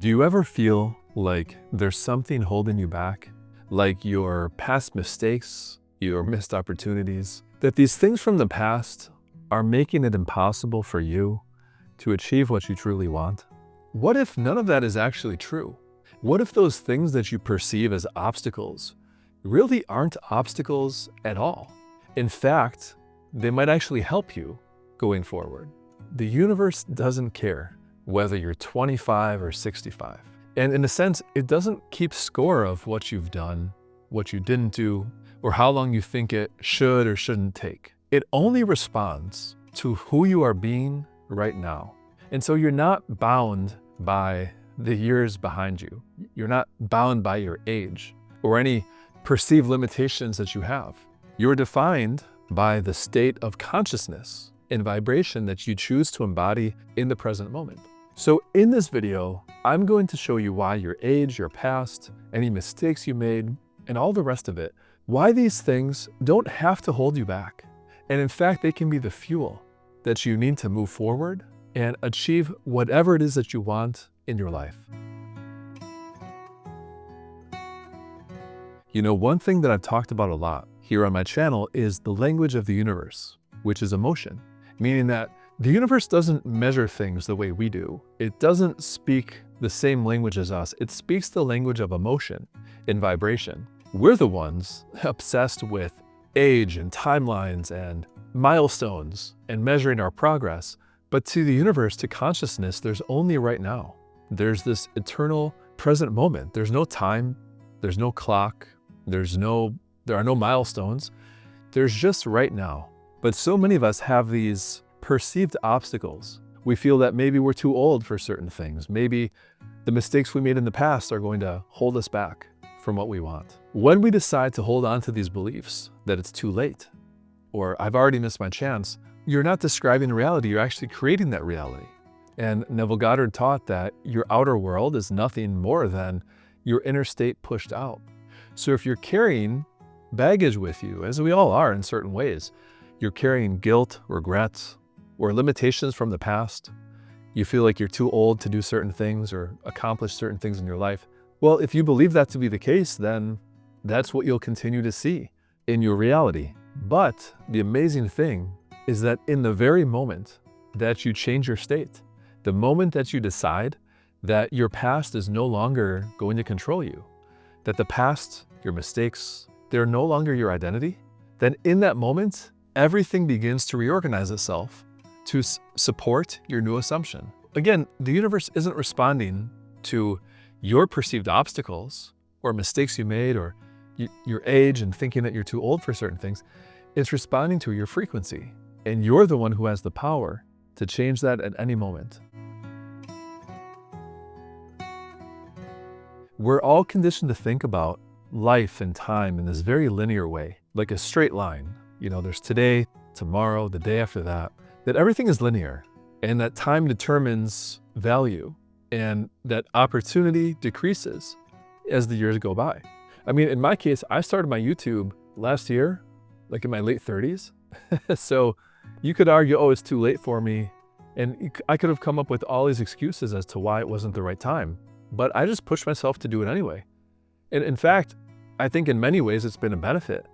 Do you ever feel like there's something holding you back? Like your past mistakes, your missed opportunities, that these things from the past are making it impossible for you to achieve what you truly want? What if none of that is actually true? What if those things that you perceive as obstacles really aren't obstacles at all? In fact, they might actually help you going forward. The universe doesn't care whether you're 25 or 65. And in a sense, it doesn't keep score of what you've done, what you didn't do, or how long you think it should or shouldn't take. It only responds to who you are being right now. And so you're not bound by the years behind you. You're not bound by your age or any perceived limitations that you have. You're defined by the state of consciousness and vibration that you choose to embody in the present moment. So in this video, I'm going to show you why your age, your past, any mistakes you made, and all the rest of it, why these things don't have to hold you back. And in fact, they can be the fuel that you need to move forward and achieve whatever it is that you want in your life. You know, one thing that I've talked about a lot here on my channel is the language of the universe, which is emotion, meaning that the universe doesn't measure things the way we do. It doesn't speak the same language as us. It speaks the language of emotion and vibration. We're the ones obsessed with age and timelines and milestones and measuring our progress. But to the universe, to consciousness, there's only right now. There's this eternal present moment. There's no time, there's no clock, there are no milestones. There's just right now. But so many of us have these perceived obstacles. We feel that maybe we're too old for certain things. Maybe the mistakes we made in the past are going to hold us back from what we want. When we decide to hold on to these beliefs that it's too late, or I've already missed my chance, you're not describing reality, you're actually creating that reality. And Neville Goddard taught that your outer world is nothing more than your inner state pushed out. So if you're carrying baggage with you, as we all are in certain ways, you're carrying guilt, regrets, or limitations from the past, you feel like you're too old to do certain things or accomplish certain things in your life. Well, if you believe that to be the case, then that's what you'll continue to see in your reality. But the amazing thing is that in the very moment that you change your state, the moment that you decide that your past is no longer going to control you, that the past, your mistakes, they're no longer your identity, then in that moment, everything begins to reorganize itself to support your new assumption. Again, the universe isn't responding to your perceived obstacles or mistakes you made or your age and thinking that you're too old for certain things. It's responding to your frequency, and you're the one who has the power to change that at any moment. We're all conditioned to think about life and time in this very linear way, like a straight line. You know, there's today, tomorrow, the day after that everything is linear, and that time determines value, and that opportunity decreases as the years go by. I mean, in my case, I started my YouTube last year, like in my late 30s. So you could argue, oh, it's too late for me. And I could have come up with all these excuses as to why it wasn't the right time. But I just pushed myself to do it anyway. And in fact, I think in many ways it's been a benefit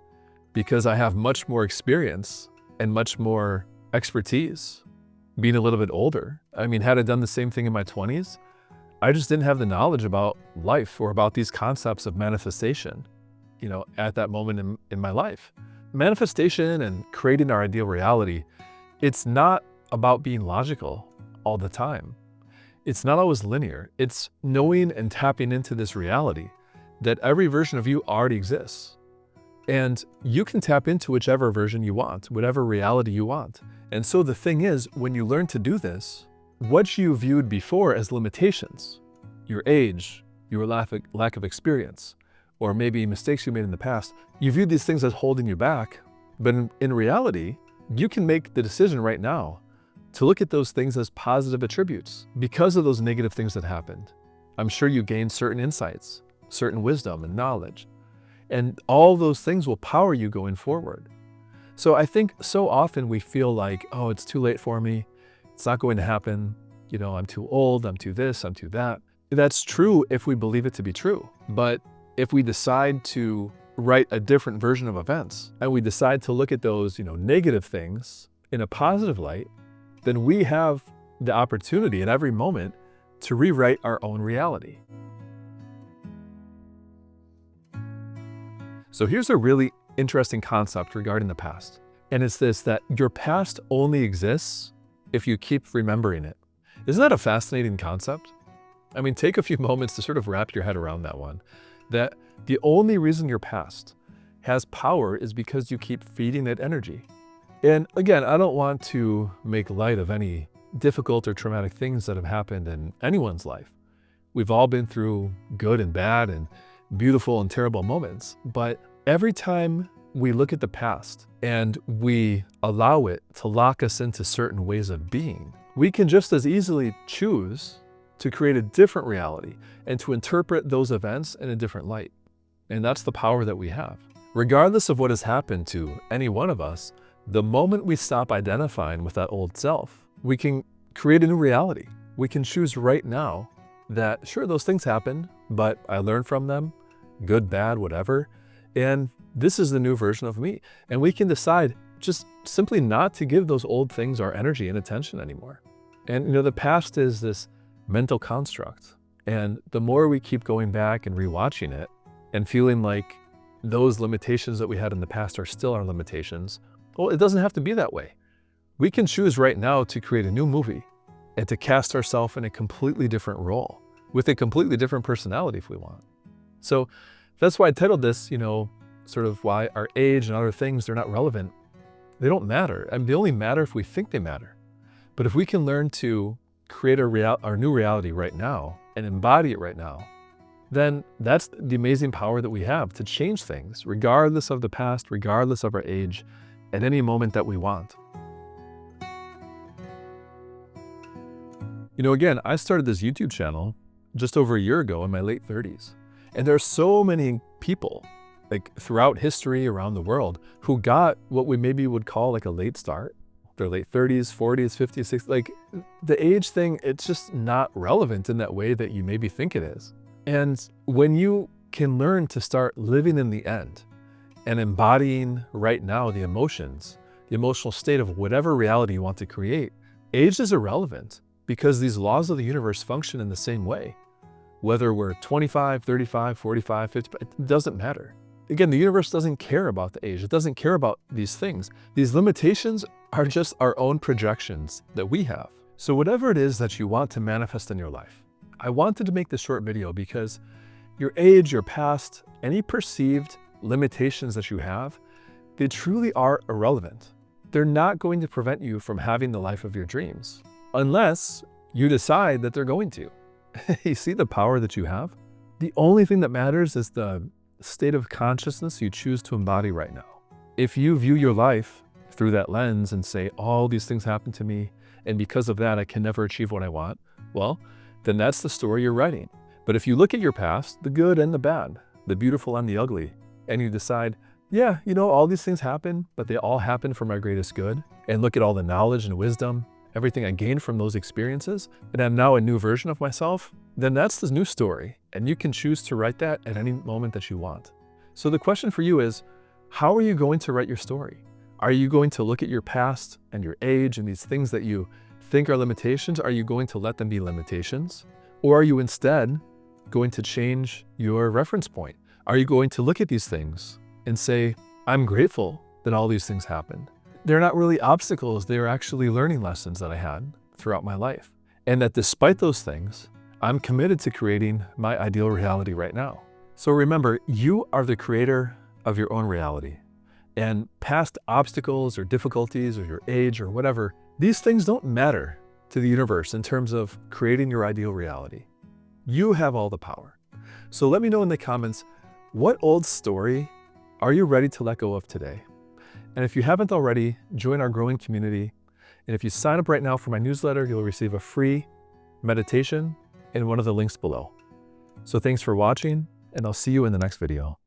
because I have much more experience and much more expertise being a little bit older. I mean, had I done the same thing in my 20s, I just didn't have the knowledge about life or about these concepts of manifestation, you know, at that moment in my life. Manifestation and creating our ideal reality, it's not about being logical all the time. It's not always linear. It's knowing and tapping into this reality that every version of you already exists. And you can tap into whichever version you want, whatever reality you want. And so the thing is, when you learn to do this, what you viewed before as limitations, your age, your lack of experience, or maybe mistakes you made in the past, you viewed these things as holding you back. But in reality, you can make the decision right now to look at those things as positive attributes because of those negative things that happened. I'm sure you gained certain insights, certain wisdom and knowledge. And all those things will power you going forward. So I think so often we feel like, oh, it's too late for me. It's not going to happen. You know, I'm too old, I'm too this, I'm too that. That's true if we believe it to be true. But if we decide to write a different version of events and we decide to look at those, negative things in a positive light, then we have the opportunity at every moment to rewrite our own reality. So here's a really interesting concept regarding the past. And it's this, that your past only exists if you keep remembering it. Isn't that a fascinating concept? I mean, take a few moments to sort of wrap your head around that one. That the only reason your past has power is because you keep feeding it energy. And again, I don't want to make light of any difficult or traumatic things that have happened in anyone's life. We've all been through good and bad and beautiful and terrible moments. But every time we look at the past and we allow it to lock us into certain ways of being, we can just as easily choose to create a different reality and to interpret those events in a different light. And that's the power that we have. Regardless of what has happened to any one of us, the moment we stop identifying with that old self, we can create a new reality. We can choose right now that, sure, those things happened, but I learned from them, good, bad, whatever. And this is the new version of me. And we can decide just simply not to give those old things our energy and attention anymore. And the past is this mental construct. And the more we keep going back and rewatching it and feeling like those limitations that we had in the past are still our limitations, well, it doesn't have to be that way. We can choose right now to create a new movie and to cast ourselves in a completely different role with a completely different personality if we want. So that's why I titled this, sort of why our age and other things, they're not relevant. They don't matter. I mean, they only matter if we think they matter. But if we can learn to create our new reality right now and embody it right now, then that's the amazing power that we have to change things, regardless of the past, regardless of our age, at any moment that we want. Again, I started this YouTube channel just over a year ago in my late 30s. And there are so many people throughout history around the world who got what we maybe would call a late start. Their late 30s, 40s, 50s, 60s, the age thing, it's just not relevant in that way that you maybe think it is. And when you can learn to start living in the end and embodying right now the emotions, the emotional state of whatever reality you want to create, age is irrelevant because these laws of the universe function in the same way. Whether we're 25, 35, 45, 50, it doesn't matter. Again, the universe doesn't care about the age. It doesn't care about these things. These limitations are just our own projections that we have. So whatever it is that you want to manifest in your life, I wanted to make this short video because your age, your past, any perceived limitations that you have, they truly are irrelevant. They're not going to prevent you from having the life of your dreams, unless you decide that they're going to. You see the power that you have? The only thing that matters is the state of consciousness you choose to embody right now. If you view your life through that lens and say, all these things happen to me, and because of that, I can never achieve what I want, well, then that's the story you're writing. But if you look at your past, the good and the bad, the beautiful and the ugly, and you decide, yeah, all these things happen, but they all happen for my greatest good, and look at all the knowledge and wisdom, everything I gained from those experiences, and I'm now a new version of myself, then that's the new story. And you can choose to write that at any moment that you want. So the question for you is, how are you going to write your story? Are you going to look at your past and your age and these things that you think are limitations? Are you going to let them be limitations? Or are you instead going to change your reference point? Are you going to look at these things and say, I'm grateful that all these things happened. They're not really obstacles, they're actually learning lessons that I had throughout my life. And that despite those things, I'm committed to creating my ideal reality right now. So remember, you are the creator of your own reality. And past obstacles or difficulties or your age or whatever, these things don't matter to the universe in terms of creating your ideal reality. You have all the power. So let me know in the comments, what old story are you ready to let go of today? And if you haven't already, join our growing community. And if you sign up right now for my newsletter, you'll receive a free meditation in one of the links below. So thanks for watching, and I'll see you in the next video.